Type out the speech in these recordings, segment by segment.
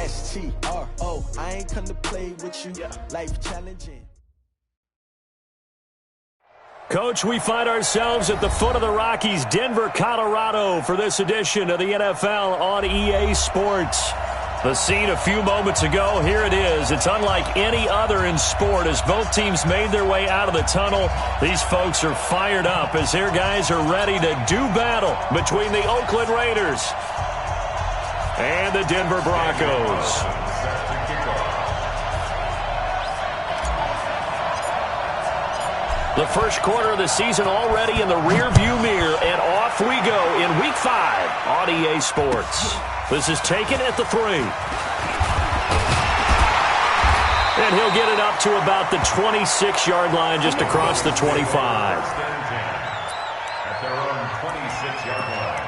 S-T-R-O. I ain't come to play with you. Life challenging. Coach, we find ourselves at the foot of the Rockies, Denver, Colorado, for this edition of the NFL on EA Sports. The scene a few moments ago, here it is. It's unlike any other in sport as both teams made their way out of the tunnel. These folks are fired up as their guys are ready to do battle between the Oakland Raiders and the Denver Broncos. The first quarter of the season already in the rearview mirror, and off we go in Week 5 on EA Sports. This is taken at the 3. And he'll get it up to about the 26-yard line, just across the 25. At their own 26-yard line.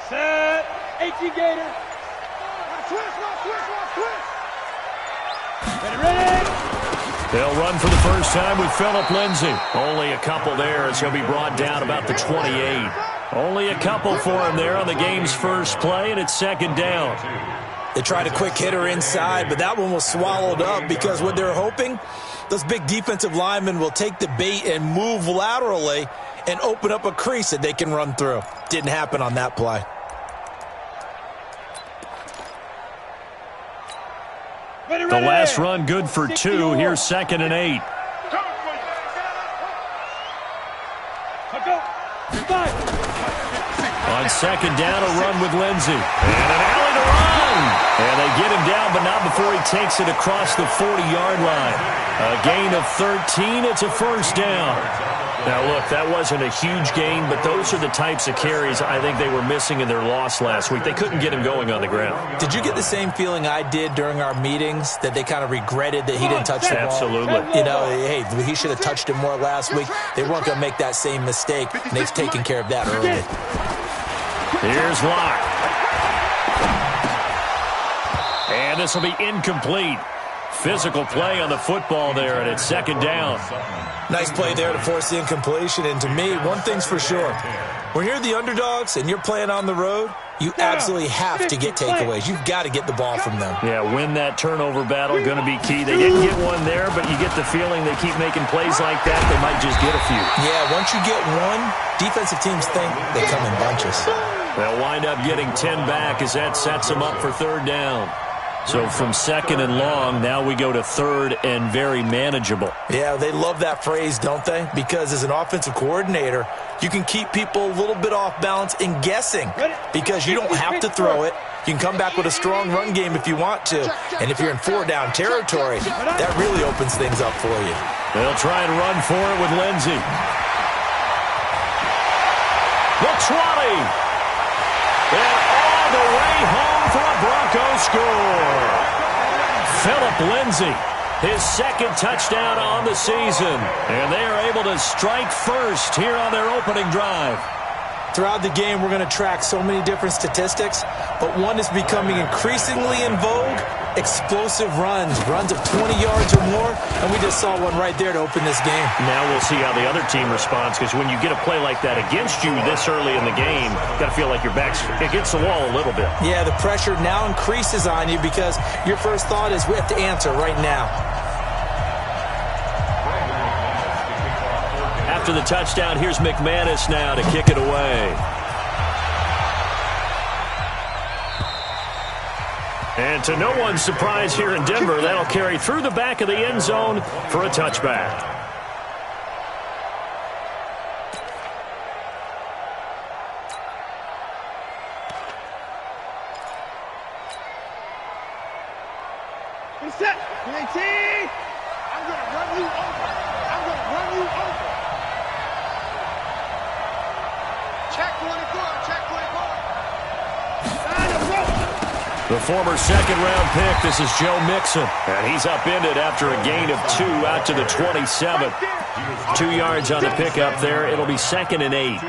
Set. HG Gator. Now twist. Ready. They'll run for the first time with Phillip Lindsay. Only a couple there as he'll be brought down about the 28. Only a couple for him there on the game's first play, and it's second down. They tried a quick hitter inside, but that one was swallowed up because what they're hoping, those big defensive linemen will take the bait and move laterally and open up a crease that they can run through. Didn't happen on that play. The last run good for 2. Here's 2nd and 8. On second down, a run with Lindsay. And an alley to run. And they get him down, but not before he takes it across the 40-yard line. A gain of 13. It's a first down. Now, look, that wasn't a huge gain, but those are the types of carries I think they were missing in their loss last week. They couldn't get him going on the ground. Did you get the same feeling I did during our meetings, that they kind of regretted that he didn't touch the ball? Absolutely. You know, hey, he should have touched it more last week. They weren't going to make that same mistake, and they've taken care of that early. Here's Locke. And this will be incomplete. Physical play on the football there, and it's second down. Nice play there to force the incompletion. And to me, one thing's for sure. When you're the underdogs and you're playing on the road, you absolutely have to get takeaways. You've got to get the ball from them. Yeah, win that turnover battle, going to be key. They didn't get one there, but you get the feeling they keep making plays like that, they might just get a few. Yeah, once you get one, defensive teams think they come in bunches. They'll wind up getting 10 back as that sets them up for third down. So from second and long, now we go to third and very manageable. Yeah, they love that phrase, don't they? Because as an offensive coordinator, you can keep people a little bit off balance and guessing because you don't have to throw it. You can come back with a strong run game if you want to. And if you're in 4-down territory, that really opens things up for you. They'll try and run for it with Lindsay. The 20. And all the way home for a Broncos score. Phillip Lindsay, his second touchdown on the season. And they are able to strike first here on their opening drive. Throughout the game, we're going to track so many different statistics, but one is becoming increasingly in vogue, explosive runs of 20 yards or more, and we just saw one right there to open this game. Now we'll see how the other team responds, because when you get a play like that against you this early in the game, you got to feel like your back's against the wall a little bit. Yeah, the pressure now increases on you because your first thought is we have to answer right now. After the touchdown, here's McManus now to kick it away. And to no one's surprise here in Denver, that'll carry through the back of the end zone for a touchback. Set. 19. I'm going to run you over. I'm going to run you over. Check 24. Check 24. The former second-round pick, this is Joe Mixon. And he's upended after a gain of 2 out to the 27. 2 yards on the pickup there. It'll be 2nd and 8.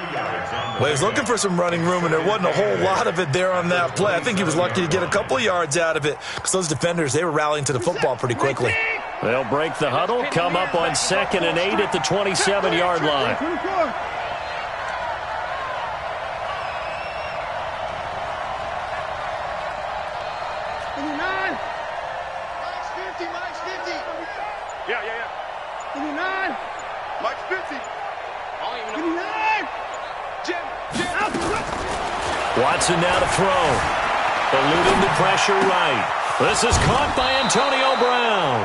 Well, he was looking for some running room, and there wasn't a whole lot of it there on that play. I think he was lucky to get a couple of yards out of it because those defenders, they were rallying to the football pretty quickly. They'll break the huddle, come up on 2nd and 8 at the 27-yard line. 59. Mike's 50. Watson now to throw. Eluding the pressure right. This is caught by Antonio Brown.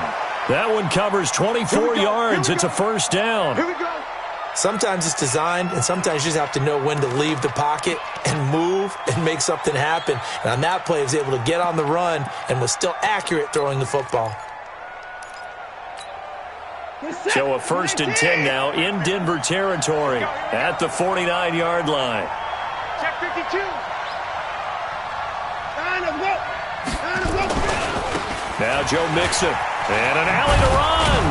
That one covers 24 yards. It's a first down. Here we go. Sometimes it's designed, and sometimes you just have to know when to leave the pocket and move and make something happen. And on that play, he was able to get on the run and was still accurate throwing the football. So a 1st and 10 now in Denver territory at the 49-yard line. Check 52. Now Joe Mixon. And an alley to run.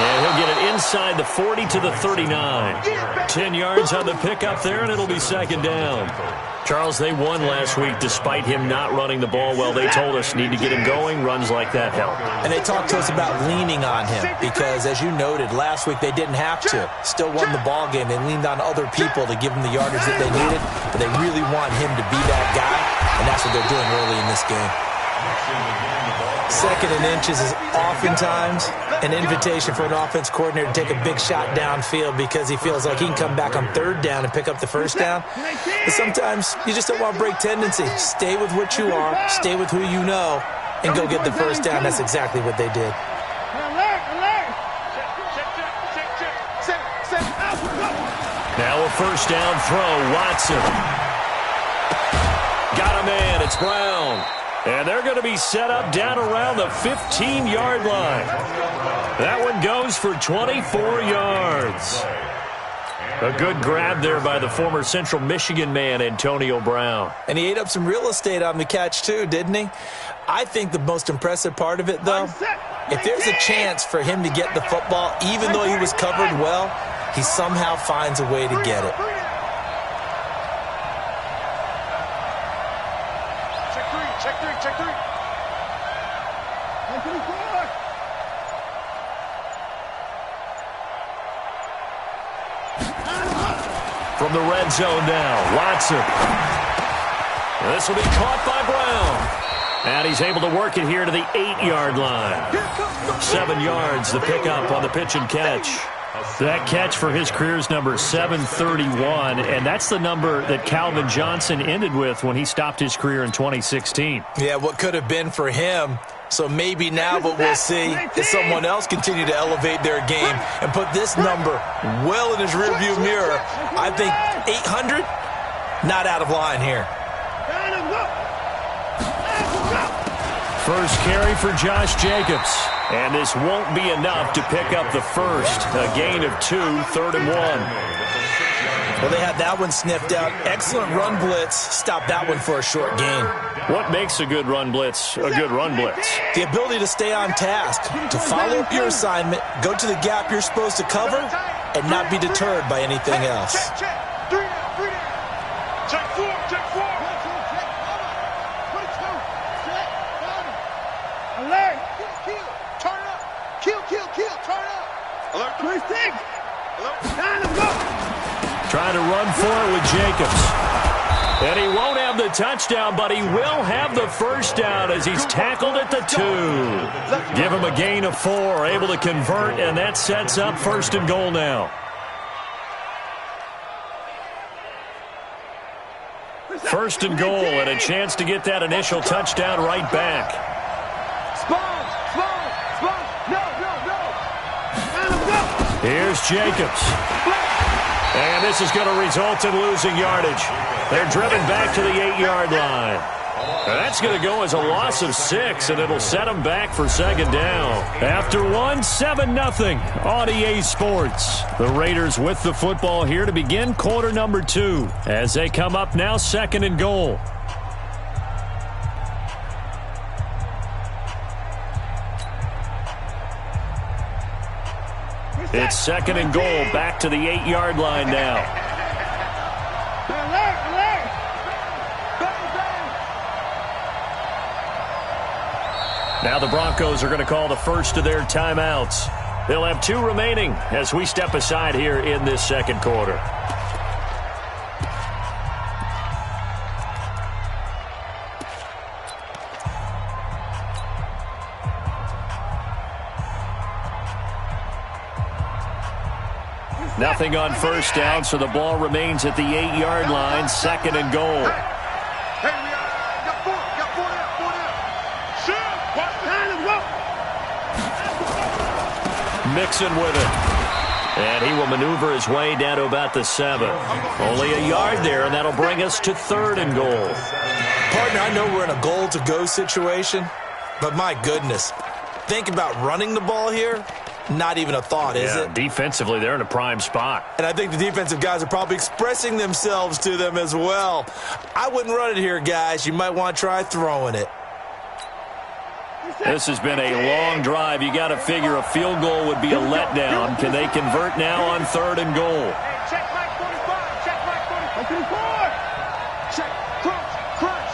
And he'll get it inside the 40 to the 39. 10 yards on the pickup there, and it'll be 2nd down. Charles, they won last week despite him not running the ball well. They told us need to get him going. Runs like that help. And they talked to us about leaning on him because, as you noted, last week they didn't have to. Still won the ball game. They leaned on other people to give them the yardage that they needed, but they really want him to be that guy, and that's what they're doing early in this game. 2nd and inches is oftentimes an invitation for an offense coordinator to take a big shot downfield because he feels like he can come back on 3rd down and pick up the 1st down. But sometimes you just don't want to break tendency. Stay with what you are, stay with who you know, and go get the 1st down. That's exactly what they did. Now a 1st down throw. Watson. Got a man. It's Brown. And they're going to be set up down around the 15-yard line. That one goes for 24 yards. A good grab there by the former Central Michigan man, Antonio Brown. And he ate up some real estate on the catch, too, didn't he? I think the most impressive part of it, though, if there's a chance for him to get the football, even though he was covered well, he somehow finds a way to get it. Check 3. From the red zone now, Watson. This will be caught by Brown. And he's able to work it here to the 8-yard line. 7 yards, the pickup on the pitch and catch. That catch for his career is number 731, and that's the number that Calvin Johnson ended with when he stopped his career in 2016. Yeah, what could have been for him. So maybe now what we'll see is someone else continue to elevate their game and put this number well in his rearview mirror. I think 800, not out of line here. First carry for Josh Jacobs. And this won't be enough to pick up the first. A gain of 2, 3rd and 1. Well, they had that one sniffed out. Excellent run blitz. Stop that one for a short gain. What makes a good run blitz a good run blitz? The ability to stay on task, to follow up your assignment, go to the gap you're supposed to cover, and not be deterred by anything else. Check 3 down. Check 4. Alert. Turn it up. Kill. Turn it up. Alert. 26. Trying to run for it with Jacobs. And he won't have the touchdown, but he will have the first down as he's tackled at the 2. Give him a gain of 4, able to convert, and that sets up 1st and goal now. 1st and goal, and a chance to get that initial touchdown right back. Here's Jacobs. And this is going to result in losing yardage. They're driven back to the 8-yard line. That's going to go as a loss of 6, and it'll set them back for second down. After 7-0 on EA Sports. The Raiders with the football here to begin quarter number 2 as they come up now 2nd and goal. It's 2nd and goal, back to the 8-yard line now. Now the Broncos are going to call the first of their timeouts. They'll have 2 remaining as we step aside here in this second quarter. Nothing on first down, so the ball remains at the 8-yard line, 2nd and goal. Mixon with it. And he will maneuver his way down to about the 7. Only a yard there, and that'll bring us to 3rd and goal. Partner, I know we're in a goal-to-go situation, but my goodness, think about running the ball here. Not even a thought, is it? Defensively, they're in a prime spot. And I think the defensive guys are probably expressing themselves to them as well. I wouldn't run it here, guys. You might want to try throwing it. This has been a long drive. You got to figure a field goal would be a letdown. Can they convert now on 3rd and goal? Check Mike 45. Check Mike 45. Check. Crunch.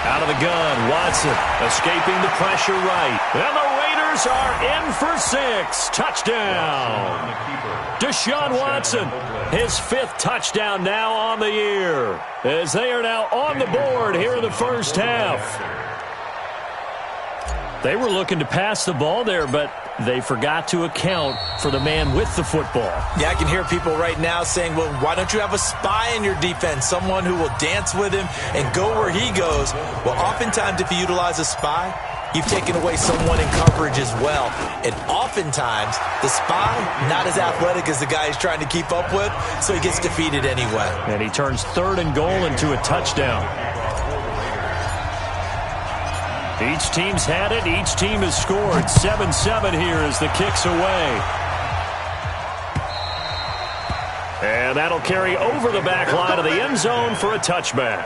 Out of the gun, Watson escaping the pressure right. And the Raiders are in for 6. Touchdown. Deshaun Watson, his 5th touchdown now on the year, as they are now on the board here in the first half. They were looking to pass the ball there, but they forgot to account for the man with the football. Yeah, I can hear people right now saying, well, why don't you have a spy in your defense, someone who will dance with him and go where he goes? Well, oftentimes if you utilize a spy, you've taken away someone in coverage as well. And oftentimes, the spy, not as athletic as the guy he's trying to keep up with, so he gets defeated anyway. And he turns 3rd and goal into a touchdown. Each team's had it. Each team has scored. 7-7 here as the kick's away. And that'll carry over the back line of the end zone for a touchback.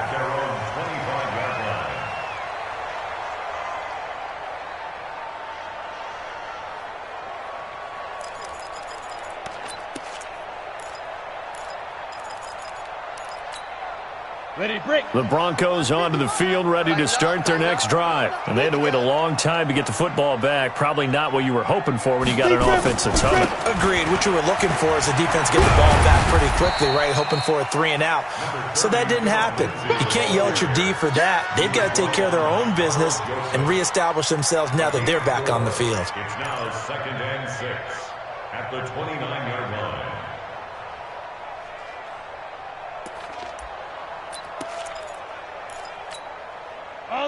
The Broncos onto the field, ready to start their next drive. And they had to wait a long time to get the football back. Probably not what you were hoping for when you got an offense that's humming. Agreed. What you were looking for is the defense get the ball back pretty quickly, right? Hoping for a 3 and out. So that didn't happen. You can't yell at your D for that. They've got to take care of their own business and reestablish themselves now that they're back on the field. It's now 2nd and 6 at the 29-yard line.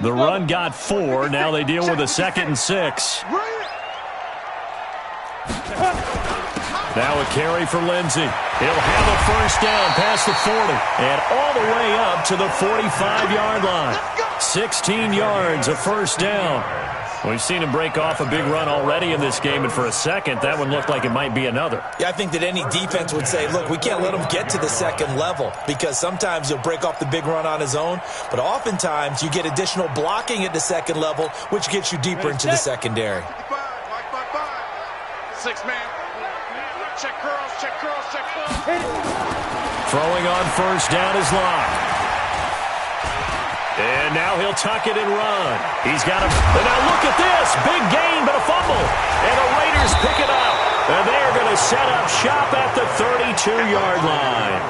The run got 4. Now they deal with a 2nd and 6. Now a carry for Lindsey. He'll have a first down past the 40 and all the way up to the 45-yard line. 16 yards, a first down. We've seen him break off a big run already in this game, and for a second, that one looked like it might be another. Yeah, I think that any defense would say, look, we can't let him get to the second level because sometimes he'll break off the big run on his own, but oftentimes you get additional blocking at the second level, which gets you deeper into the secondary. 6 man. Check curls, check curls, check curls. Throwing on first down is Locke. And now he'll tuck it and run. He's got him. And now look at this. Big gain, but a fumble. And the Raiders pick it up. And they're going to set up shop at the 32-yard line.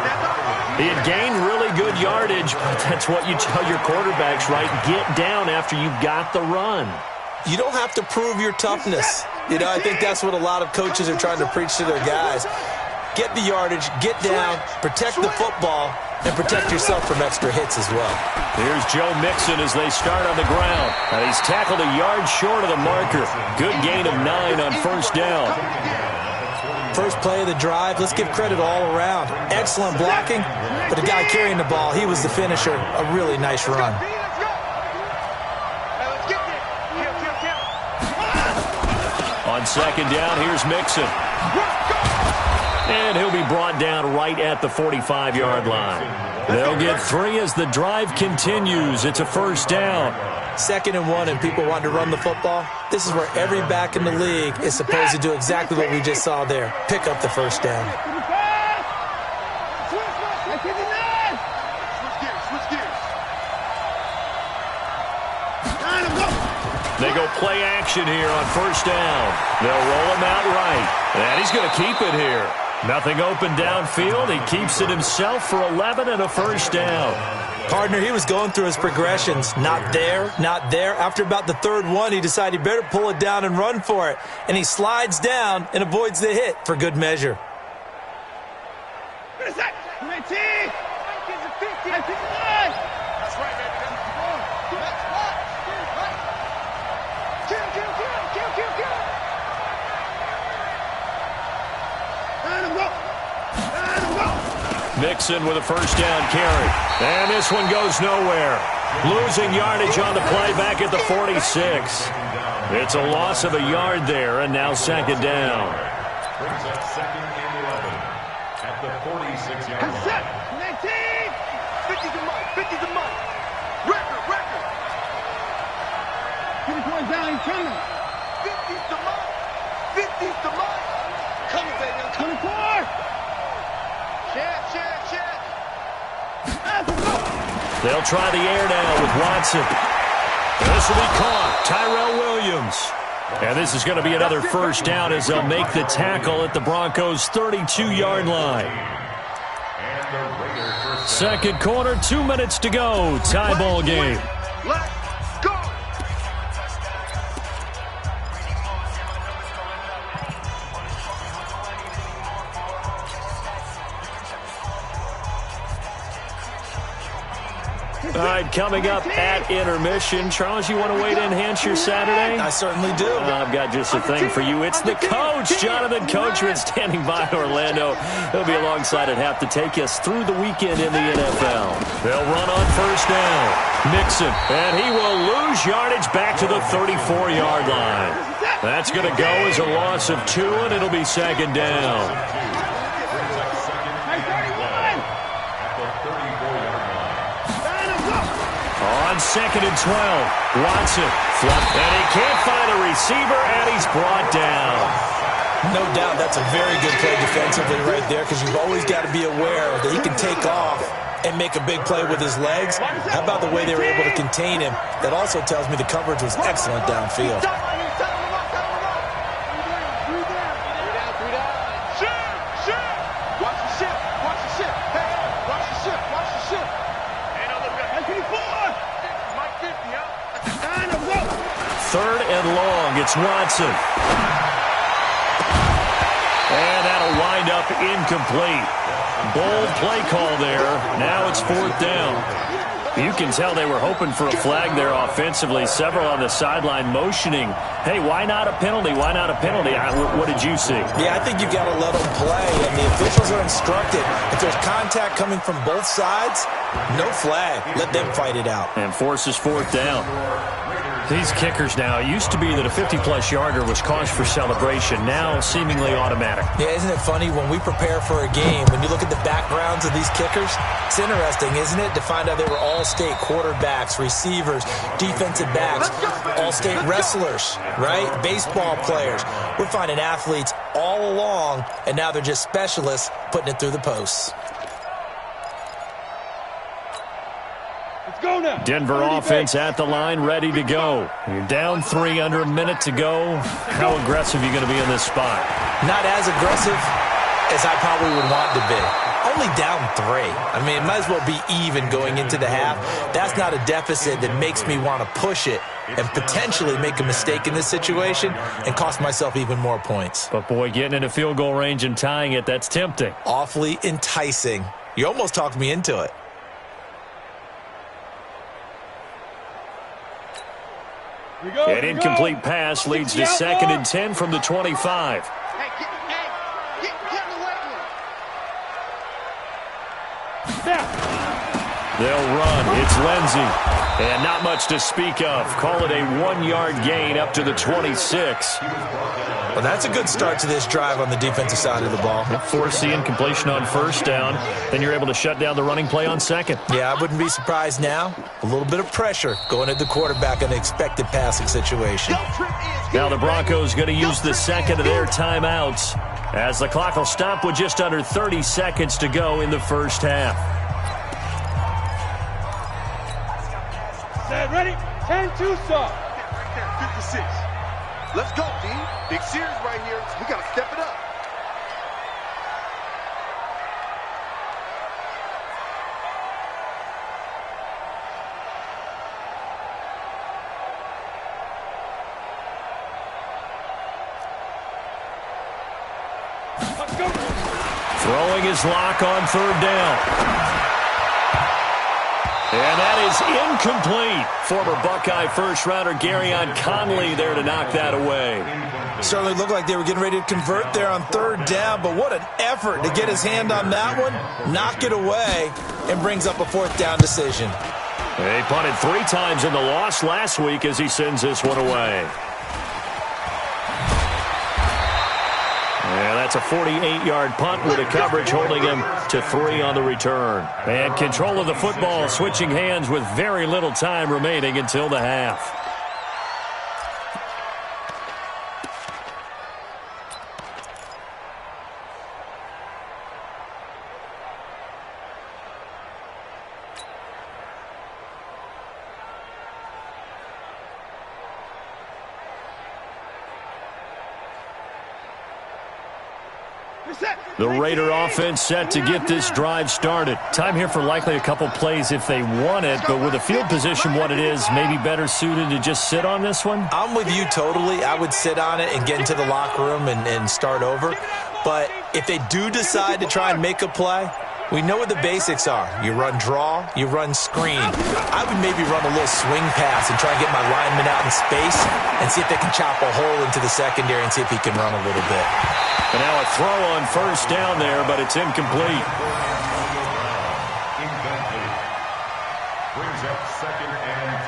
He had gained really good yardage, but that's what you tell your quarterbacks, right? Get down after you've got the run. You don't have to prove your toughness. You know, I think that's what a lot of coaches are trying to preach to their guys. Get the yardage, get down, protect the football, and protect yourself from extra hits as well. Here's Joe Mixon as they start on the ground. And he's tackled a yard short of the marker. Good gain of 9 on first down. First play of the drive, let's give credit all around. Excellent blocking, but the guy carrying the ball, he was the finisher. A really nice run. On second down, here's Mixon. And he'll be brought down right at the 45-yard line. They'll get 3 as the drive continues. It's a first down. 2nd and 1 and people want to run the football. This is where every back in the league is supposed to do exactly what we just saw there. Pick up the first down. They go play action here on first down. They'll roll him out right. And he's going to keep it here. Nothing open downfield. He keeps it himself for 11 and a first down. Partner, he was going through his progressions. Not there, not there. After about the 3rd one, he decided he better pull it down and run for it. And he slides down and avoids the hit for good measure. That's right, baby. Mixon with a first down carry. And this one goes nowhere. Losing yardage on the play back at the 46. It's a loss of a yard there, and now 2nd down. Brings up 2nd and 11 at the 46-yard line. 50's a month. 50's a month. Record. 50 points down, he's coming. 50's the month. 50's the month. Coming, baby. I'm coming. 24. Check. They'll try the air now with Watson. This will be caught. Tyrell Williams. And this is going to be another first down as they'll make the tackle at the Broncos' 32-yard line. Second quarter, 2 minutes to go. Tie ball game. Let's go. All right, coming up at intermission. Charles, you want to wait to enhance your Saturday? I certainly do. I've got just a thing for you. It's the coach, Jonathan Coachman, standing by Orlando. He'll be alongside at half to take us through the weekend in the NFL. They'll run on first down. Mixon, and he will lose yardage back to the 34-yard line. That's going to go as a loss of 2, and it'll be 2nd down. On 2nd and 12, Watson, and he can't find a receiver, and he's brought down. No doubt that's a very good play defensively right there, because you've always got to be aware that he can take off and make a big play with his legs. How about the way they were able to contain him? That also tells me the coverage was excellent downfield. Third and long, it's Watson. And that'll wind up incomplete. Bold play call there. Now it's 4th down. You can tell they were hoping for a flag there offensively. Several on the sideline motioning, hey, why not a penalty? Why not a penalty? What did you see? Yeah, I think you've got to let them play, and the officials are instructed. If there's contact coming from both sides, no flag. Let them fight it out. And forces 4th down. These kickers now, it used to be that a 50-plus yarder was cause for celebration. Now seemingly automatic. Yeah, isn't it funny when we prepare for a game, when you look at the backgrounds of these kickers, it's interesting, isn't it, to find out they were all-state quarterbacks, receivers, defensive backs, all-state wrestlers, right? Baseball players. We're finding athletes all along, and now they're just specialists putting it through the posts. Denver offense at the line, ready to go. You're down 3, under a minute to go. How aggressive are you going to be in this spot? Not as aggressive as I probably would want to be. Only down 3. I mean, it might as well be even going into the half. That's not a deficit that makes me want to push it and potentially make a mistake in this situation and cost myself even more points. But, boy, getting into field goal range and tying it, that's tempting. Awfully enticing. You almost talked me into it. An incomplete pass leads to 2nd and 10 from the 25. Hey, They'll run. It's Lindsey. And not much to speak of. Call it a 1-yard gain up to the 26. Well, that's a good start to this drive on the defensive side of the ball. Force the incompletion on first down. Then you're able to shut down the running play on second. Yeah, I wouldn't be surprised now. A little bit of pressure going at the quarterback in an expected passing situation. Now the Broncos going to use the second of their timeouts as the clock will stop with just under 30 seconds to go in the first half. Ready? 10-2 soft. Right there, 56. Let's go, D. Big series right here. We got to step it up. Let's go. Throwing his lock on third down. And that is incomplete. Former Buckeye first-rounder Garyon Conley there to knock that away. Certainly looked like they were getting ready to convert there on third down, but what an effort to get his hand on that one, knock it away, and brings up a fourth down decision. He punted 3 times in the loss last week as he sends this one away. And that's a 48-yard punt with a coverage holding him to 3 on the return. And control of the football switching hands with very little time remaining until the half. The Raider offense set to get this drive started. Time here for likely a couple plays if they want it, but with the field position what it is, maybe better suited to just sit on this one? I'm with you totally. I would sit on it and get into the locker room and start over. But if they do decide to try and make a play, we know what the basics are. You run draw, you run screen. I would maybe run a little swing pass and try and get my lineman out in space and see if they can chop a hole into the secondary and see if he can run a little bit. And now a throw on first down there, but it's incomplete. Incomplete. Brings up 2nd and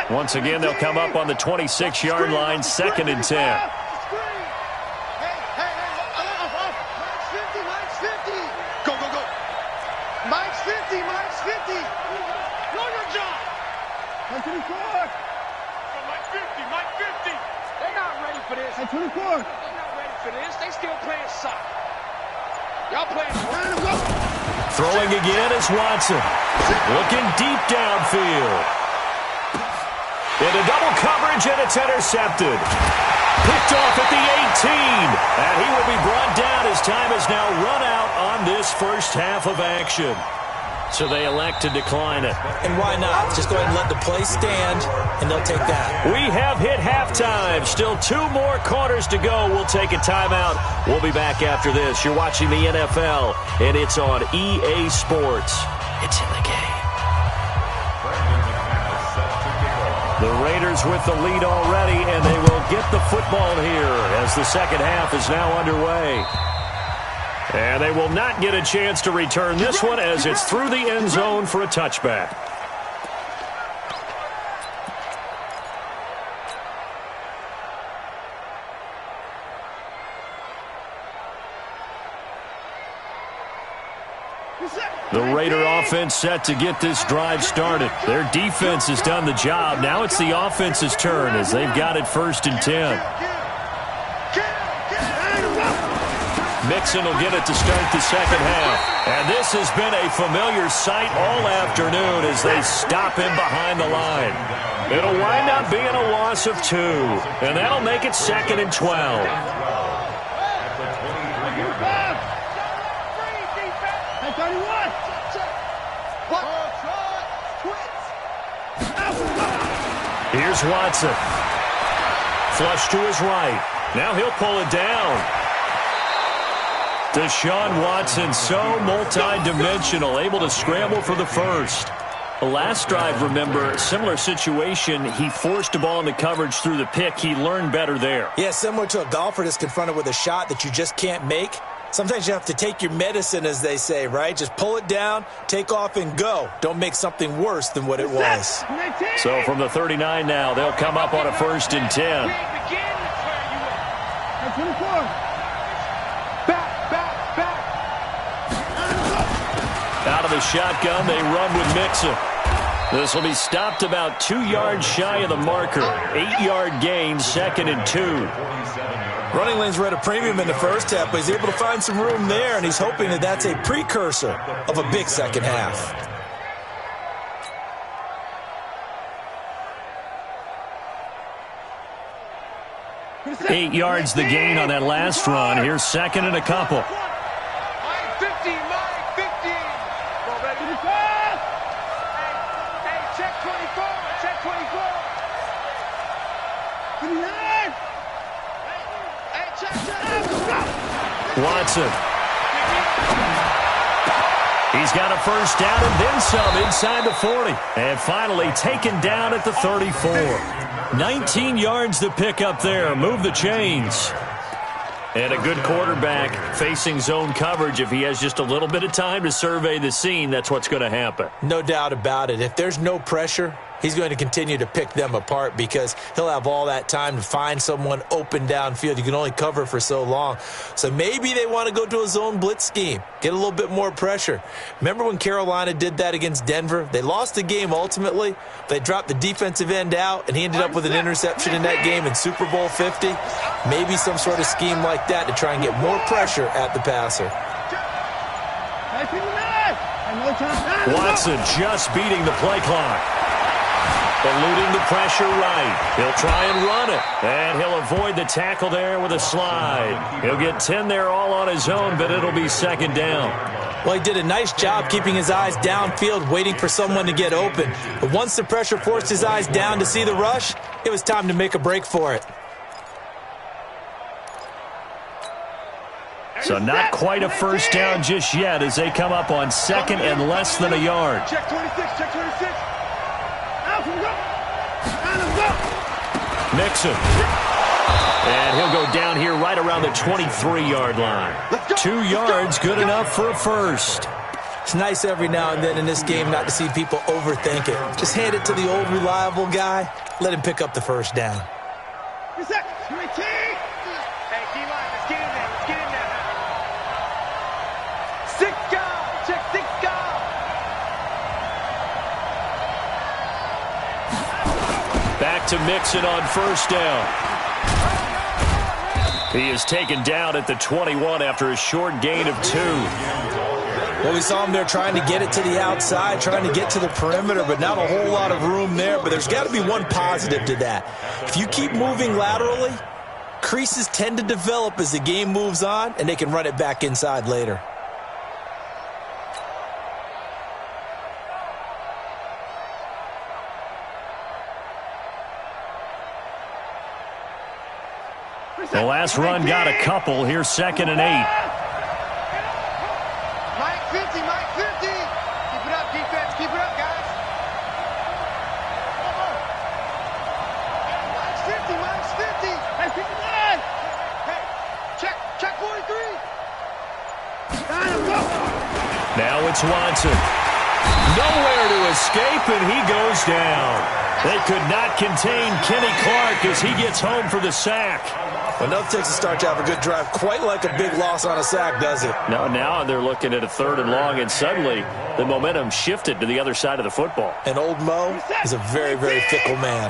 10. Once again, they'll come up on the 26-yard line, 2nd and 10. Mike's 50. Mike's 50. Know your job. 24. Mike 50. Mike 50. They're not ready for this. 24. They're not ready for this. They still playing soccer. Y'all playing. Throwing again is Watson. Looking deep downfield. Into double coverage, and it's intercepted. Picked off at the 18. And he will be brought down as time has now run out on this first half of action. So they elect to decline it. And why not? Just go ahead and let the play stand, and they'll take that. We have hit halftime. Still 2 more quarters to go. We'll take a timeout. We'll be back after this. You're watching the NFL, and it's on EA Sports. It's in the game. The Raiders with the lead already, and they will get the football here as the second half is now underway. And they will not get a chance to return this one as it's through the end zone for a touchback. The Raider offense set to get this drive started. Their defense has done the job. Now it's the offense's turn as they've got it 1st and 10. Mixon will get it to start the second half. And this has been a familiar sight all afternoon as they stop him behind the line. It'll wind up being a loss of 2. And that'll make it 2nd and 12. Here's Watson. Flush to his right. Now he'll pull it down. Deshaun Watson, so multi-dimensional, able to scramble for the first. The last drive, remember, similar situation. He forced a ball into coverage through the pick. He learned better there. Yeah, similar to a golfer that's confronted with a shot that you just can't make. Sometimes you have to take your medicine, as they say, right? Just pull it down, take off, and go. Don't make something worse than what it was. So from the 39 now, they'll come up on a 1st and 10. Out of the shotgun, they run with Mixon. This will be stopped about 2 yards shy of the marker. 8-yard gain, 2nd and 2. Running lanes were at a premium in the first half, but he's able to find some room there, and he's hoping that that's a precursor of a big second half. Eight yards the gain on that last run. Here's 2nd and a couple. Watson. He's got a 1st down and then some inside the 40. And finally taken down at the 34. 19 yards to pick up there. Move the chains. And a good quarterback facing zone coverage. If he has just a little bit of time to survey the scene, that's what's going to happen. No doubt about it. If there's no pressure, he's going to continue to pick them apart because he'll have all that time to find someone open downfield. You can only cover for so long. So maybe they want to go to a zone blitz scheme, get a little bit more pressure. Remember when Carolina did that against Denver? They lost the game ultimately. They dropped the defensive end out, and he ended up with an interception in that game in Super Bowl 50. Maybe some sort of scheme like that to try and get more pressure at the passer. Watson just beating the play clock. Eluding the pressure right. He'll try and run it. And he'll avoid the tackle there with a slide. He'll get 10 there all on his own, but it'll be 2nd down. Well, he did a nice job keeping his eyes downfield, waiting for someone to get open. But once the pressure forced his eyes down to see the rush, it was time to make a break for it. So not quite a 1st down just yet as they come up on 2nd and less than a yard. Check 26, check 26. Mixon. And he'll go down here right around the 23-yard line. 2 yards, good enough for a 1st. It's nice every now and then in this game not to see people overthink it. Just hand it to the old reliable guy. Let him pick up the 1st down. Back to Mixon on 1st down. He is taken down at the 21 after a short gain of 2. Well, we saw him there trying to get it to the outside, trying to get to the perimeter, but not a whole lot of room there. But there's got to be one positive to that. If you keep moving laterally, creases tend to develop as the game moves on, and they can run it back inside later. The last run got a couple. Here's 2nd and 8. Mike 50, Mike 50. Keep it up, defense. Keep it up, guys. Mike's 50, Mike's 50. Hey, 59. Hey, check 43. Now it's Watson. Nowhere to escape, and he goes down. They could not contain Kenny Clark as he gets home for the sack. Well, nothing takes a start to have a good drive quite like a big loss on a sack, does it? No, now they're looking at a 3rd and long, and suddenly the momentum shifted to the other side of the football. And old Mo is a very, very fickle man.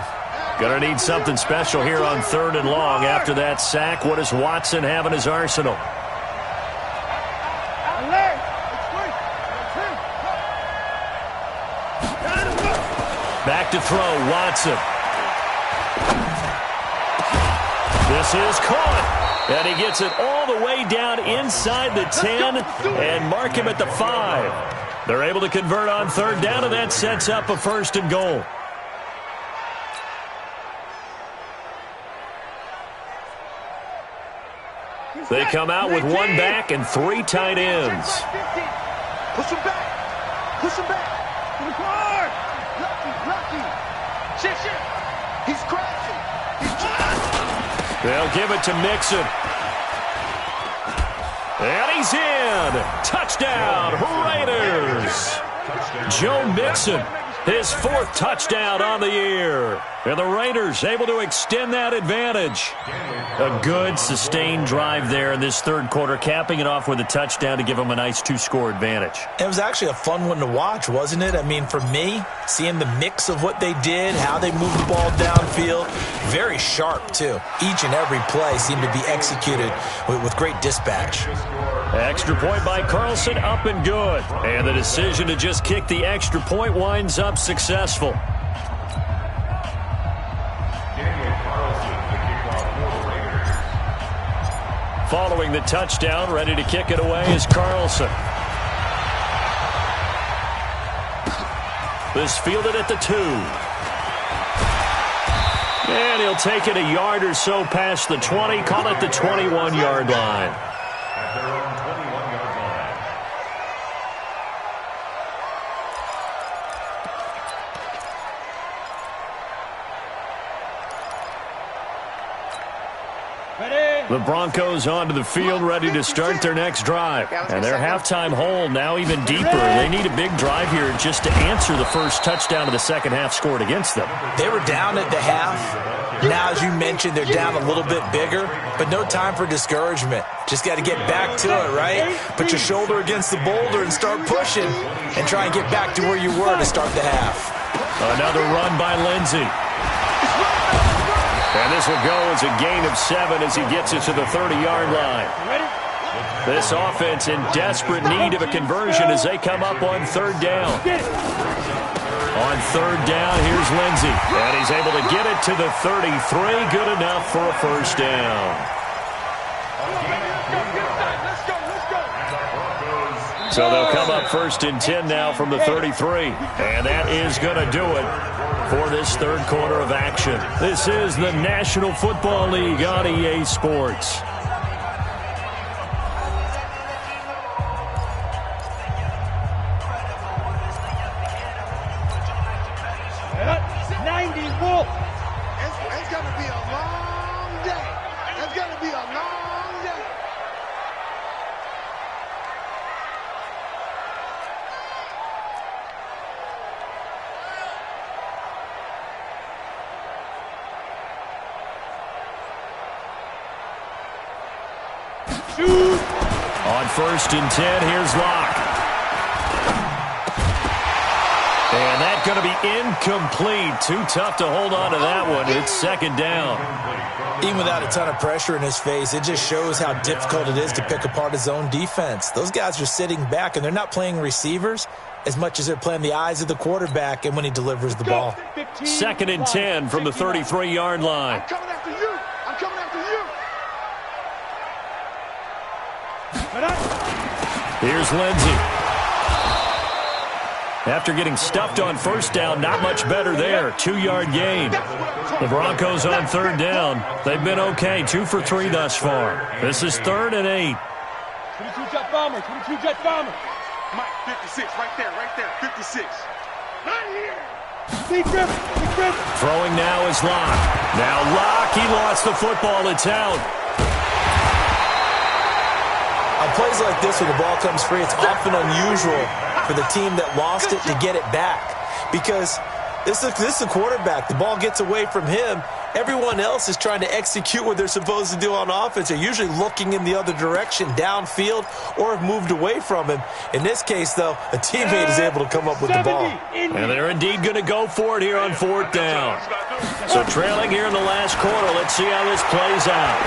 Gonna need something special here on 3rd and long. After that sack, what does Watson have in his arsenal? Back to throw, Watson. This is caught, and he gets it all the way down inside the 10 and mark him at the 5. They're able to convert on 3rd down, and that sets up a 1st and goal. They come out with 1 back and 3 tight ends. Push him back. Push him back. Shit. He's crashing. They'll give it to Mixon. And he's in. Touchdown, Raiders. Joe Mixon, his 4th touchdown on the year. And the Raiders able to extend that advantage. A good, sustained drive there in this 3rd quarter, capping it off with a touchdown to give them a nice 2-score advantage. It was actually a fun one to watch, wasn't it? I mean, for me, seeing the mix of what they did, how they moved the ball downfield, very sharp, too. Each and every play seemed to be executed with great dispatch. Extra point by Carlson, up and good. And the decision to just kick the extra point winds up successful. Following the touchdown, ready to kick it away is Carlson. This fielded at the 2. And he'll take it a yard or so past the 20, call it the 21-yard line. At their own 21-yard line. The Broncos onto the field, ready to start their next drive. And their halftime hole now even deeper. They need a big drive here just to answer the first touchdown of the second half scored against them. They were down at the half. Now, as you mentioned, they're down a little bit bigger, but no time for discouragement. Just got to get back to it, right? Put your shoulder against the boulder and start pushing and try and get back to where you were to start the half. Another run by Lindsey. And this will go as a gain of 7 as he gets it to the 30-yard line. This offense in desperate need of a conversion as they come up on 3rd down. On 3rd down, here's Lindsey. And he's able to get it to the 33. Good enough for a first down. So they'll come up 1st and 10 now from the 33. And that is going to do it for this 3rd quarter of action. This is the National Football League on EA Sports. It's going to be a long day. It's going to be a long day. On 1st and 10, here's Locke. And that's going to be incomplete. Too tough to hold on to that one. It's 2nd down. Even without a ton of pressure in his face, it just shows how difficult it is to pick apart his own defense. Those guys are sitting back, and they're not playing receivers as much as they're playing the eyes of the quarterback and when he delivers the ball. 2nd and 10 from the 33-yard line. I'm coming after you. I'm coming after you. Here's Lindsey. After getting stuffed on 1st down, not much better there. 2-yard gain. The Broncos on 3rd down. They've been okay. 2 for 3 thus far. This is 3rd and 8. 22 jet bomber. 22 jet bomber. Mike, 56, right there, 56. Right here. Big grip. Throwing now is Locke. Now Locke, he lost the football. It's out. On plays like this, when the ball comes free, it's often unusual for the team that lost it to get it back. Because this is the quarterback. The ball gets away from him. Everyone else is trying to execute what they're supposed to do on offense. They're usually looking in the other direction, downfield, or have moved away from him. In this case, though, a teammate is able to come up with the ball. And they're indeed going to go for it here on 4th down. So trailing here in the last quarter. Let's see how this plays out.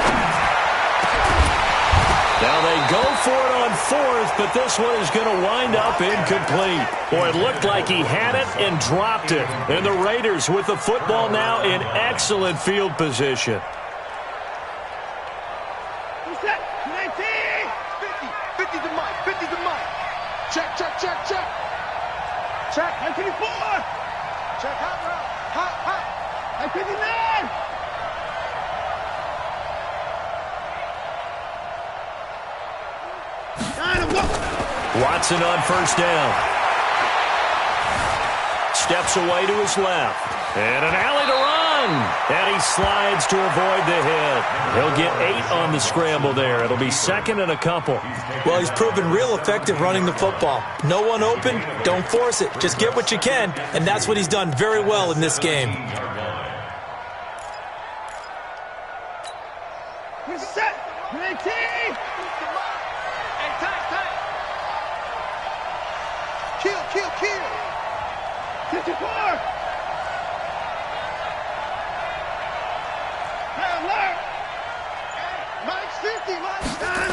Now they go for it on 4th, but this one is going to wind up incomplete. Boy, it looked like he had it and dropped it. And the Raiders with the football now in excellent field position. 50 to Mike. 50 to Mike. Check. Check. 24. Check. Hot. 59. Watson on 1st down. Steps away to his left. And an alley to run. And he slides to avoid the hit. He'll get 8 on the scramble there. It'll be second and a couple. Well, he's proven real effective running the football. No one open, don't force it. Just get what you can, and that's what he's done very well in this game. Set. 19. Hey, tight. Kill. 54. Alert. Mike's 50. Mike's down.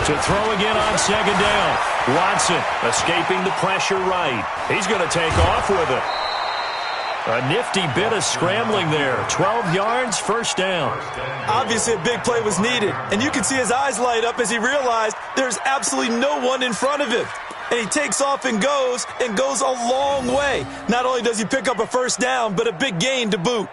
To throw again on second down. Watson escaping the pressure right. He's going to take off with it. A nifty bit of scrambling there. 12 yards, first down. Obviously, a big play was needed, and you can see his eyes light up as he realized there's absolutely no one in front of him. And he takes off and goes a long way. Not only does he pick up a first down, but a big gain to boot.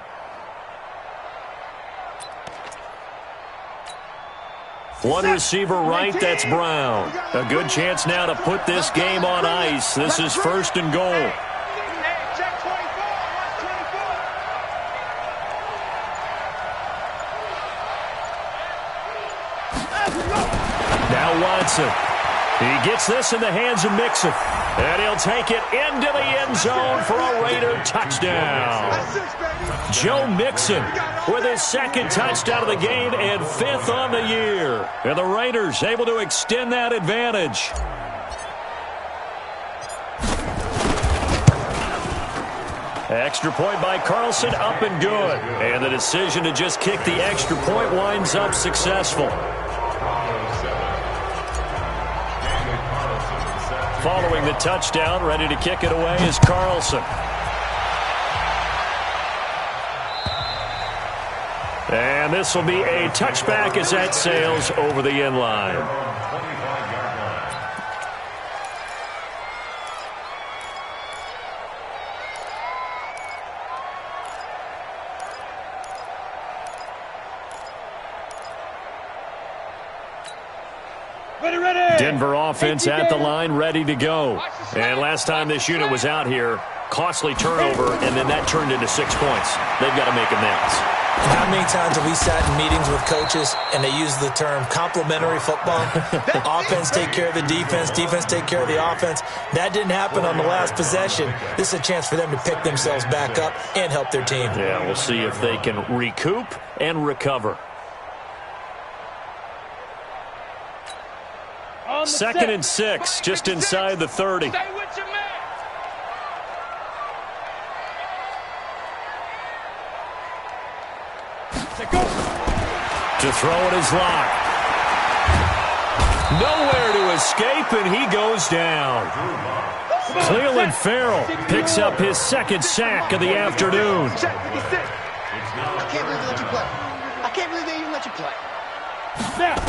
One receiver right, that's Brown. A good chance now to put this game on ice. This is first and goal. Now Watson. He gets this in the hands of Mixon. And he'll take it into the end zone for a Raider touchdown. Joe Mixon with his second touchdown of the game and 5th on the year. And the Raiders able to extend that advantage. Extra point by Carlson, up and good. And the decision to just kick the extra point winds up successful. Following the touchdown, ready to kick it away is Carlson. And this will be a touchback as that sails over the end line. Denver offense at the line, ready to go. And last time this unit was out here, costly turnover, and then that turned into 6 points. They've got to make amends. How many times have we sat in meetings with coaches and they use the term complementary football? Offense take care of the defense, defense take care of the offense. That didn't happen on the last possession. This is a chance for them to pick themselves back up and help their team. Yeah, we'll see if they can recoup and recover. Second and 6, just inside the 30. Stay with your man. To throw it is Locke. Nowhere to escape, and he goes down. Cleveland Farrell picks up his second sack of the afternoon. I can't believe they let you play. I can't believe they even let you play. Snap.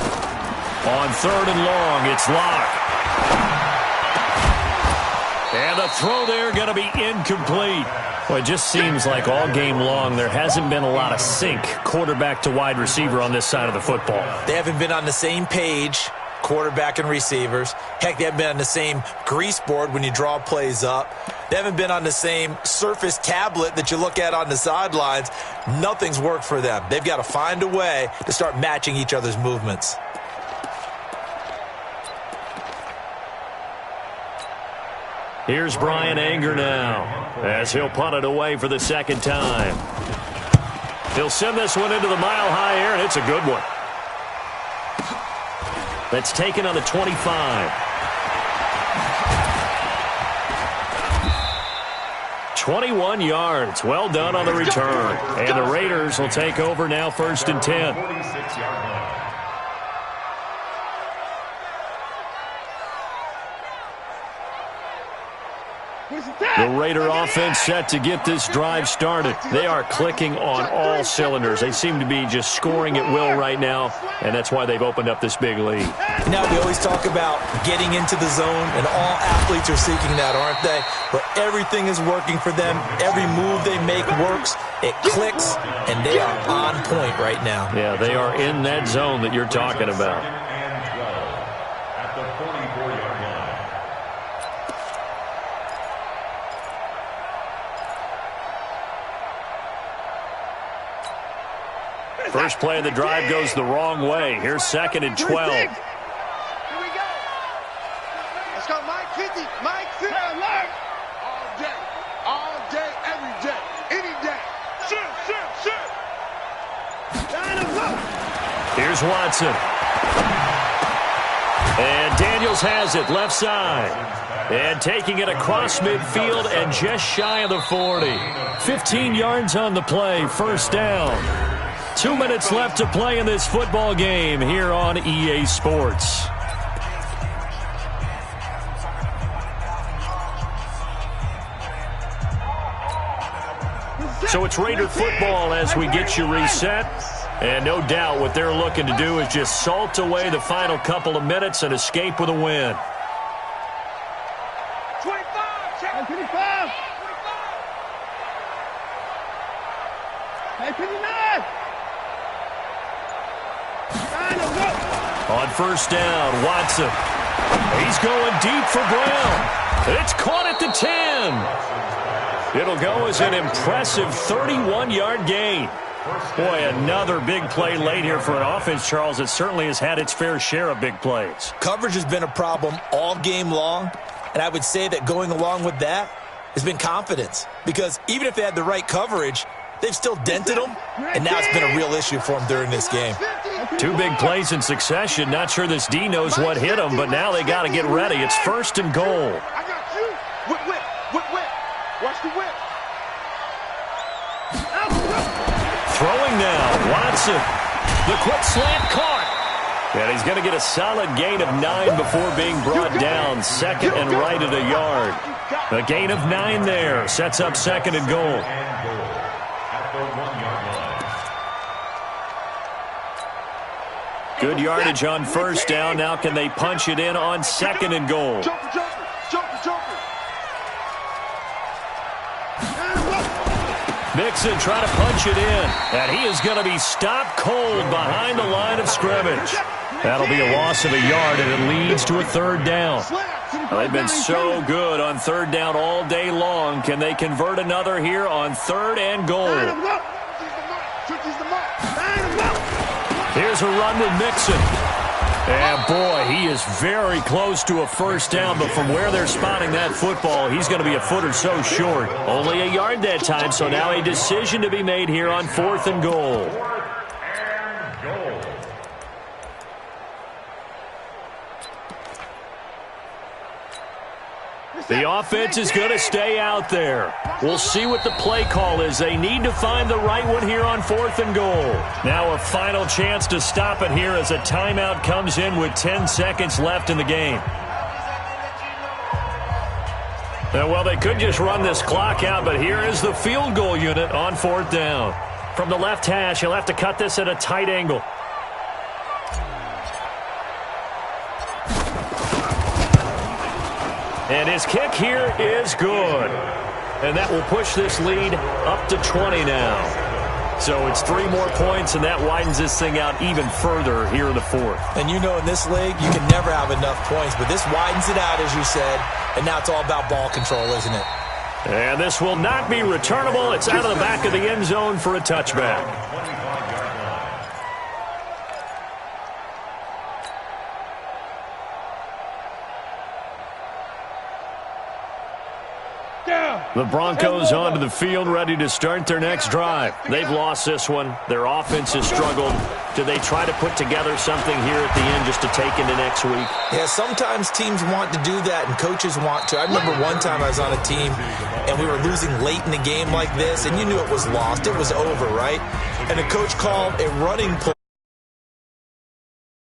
On third and long, it's Locke. And the throw there going to be incomplete. Well, it just seems like all game long there hasn't been a lot of sync quarterback to wide receiver on this side of the football. They haven't been on the same page, quarterback and receivers. Heck, they haven't been on the same grease board when you draw plays up. They haven't been on the same Surface tablet that you look at on the sidelines. Nothing's worked for them. They've got to find a way to start matching each other's movements. Here's Brian Anger now as he'll punt it away for the second time. He'll send this one into the mile-high air, and it's a good one. That's taken on the 25. 21 yards. Well done on the return. And the Raiders will take over now, first and 10. 46-yard line. The Raider offense set to get this drive started. They are clicking on all cylinders. They seem to be just scoring at will right now, and that's why they've opened up this big lead. Now, we always talk about getting into the zone, and all athletes are seeking that, aren't they? But everything is working for them. Every move they make works. It clicks, and they are on point right now. Yeah, they are in that zone that you're talking about. And 12 at the 44-yard line. First play of the drive goes the wrong way. Here's 2nd and 12. Here we go. Let's go, Mike 50. Mike 50. All day, every day, any day. Shoot. Here's Watson. And Daniels has it left side. And taking it across midfield and just shy of the 40. 15 yards on the play, first down. 2 minutes left to play in this football game here on EA Sports. So it's Raider football as we get you reset. And no doubt what they're looking to do is just salt away the final couple of minutes and escape with a win. 25, check. 25. 59. On first down, Watson. He's going deep for Brown. It's caught at the 10. It'll go as an impressive 31-yard gain. Boy, another big play late here for an offense, Charles, that certainly has had its fair share of big plays. Coverage has been a problem all game long, and I would say that going along with that has been confidence. Because even if they had the right coverage, they've still dented them, and now it's been a real issue for them during this game. 2 big plays in succession. Not sure this D knows what hit them, but now they got to get ready. It's 1st and goal. I got you. Whip. Watch the whip. Throwing now, Watson. The quick slant caught. And he's going to get a solid gain of 9 before being brought down. 2nd and right at a yard. A gain of 9 there. Sets up 2nd and goal. Good yardage on first down. Now can they punch it in on 2nd and goal? Joker. Mixon trying to punch it in. And he is going to be stopped cold behind the line of scrimmage. That'll be a loss of a yard, and it leads to a 3rd down. Well, they've been so good on 3rd down all day long. Can they convert another here on 3rd and goal? Here's a run with Mixon. And, boy, he is very close to a first down, but from where they're spotting that football, he's going to be a foot or so short. Only a yard that time, so now a decision to be made here on 4th and goal. The offense is going to stay out there. We'll see what the play call is. They need to find the right one here on 4th and goal. Now a final chance to stop it here as a timeout comes in with 10 seconds left in the game. Well, they could just run this clock out, but here is the field goal unit on 4th down. From the left hash, he'll have to cut this at a tight angle. And his kick here is good. And that will push this lead up to 20 now. So it's 3 more points, and that widens this thing out even further here in the 4th. And you know in this league, you can never have enough points, but this widens it out, as you said, and now it's all about ball control, isn't it? And this will not be returnable. It's out of the back of the end zone for a touchback. The Broncos onto the field, ready to start their next drive. They've lost this one. Their offense has struggled. Do they try to put together something here at the end just to take into next week? Yeah, sometimes teams want to do that, and coaches want to. I remember one time I was on a team, and we were losing late in the game like this, and you knew it was lost. It was over, right? And the coach called a running play.